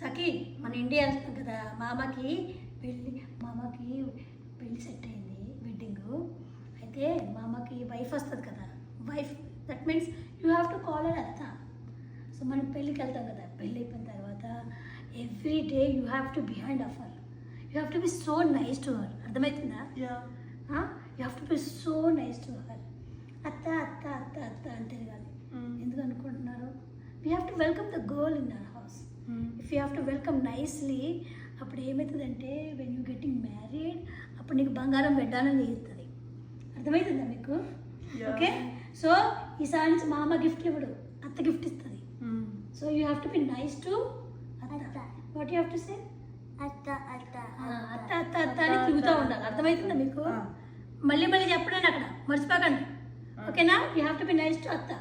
సఖి మన ఇండియా వెళ్తాం కదా, మామకి పెళ్ళి సెట్ అయింది, వెడ్డింగ్. అయితే మామకి వైఫ్ వస్తుంది కదా, wife that means you have to call or అత్త. సో మనం పెళ్ళికి వెళ్తాం కదా, పెళ్ళి అయిపోయిన తర్వాత every day you have to behind of her, you have to be so nice to her. అర్థమవుతుందా? You have to be so nice to her. అత్త అత్త అత్త అత్త అంతే కాదు. ఎందుకు అనుకుంటున్నారు? We have to welcome the girl in our house. If you have to welcome nicely, అప్పుడు ఏమవుతుందంటే వెన్ యూ గెట్టింగ్ మ్యారీడ్, అప్పుడు నీకు బంగారం పెట్టాలని చేస్తుంది. అర్థమవుతుందా మీకు? ఓకే. సో ఈసారి నుంచి మా అమ్మ గిఫ్ట్ ఇవ్వడు, అత్త గిఫ్ట్ ఇస్తుంది. So you have to be nice to అత్త. What you have to say? అత్త అత్త అత్త అత్త అత్త అని తిరుగుతూ ఉండాలి. అర్థమవుతుందా మీకు? మళ్ళీ చెప్పండి అక్కడ, మర్చిపోకండి. ఓకేనా? You have to be nice to అత్త.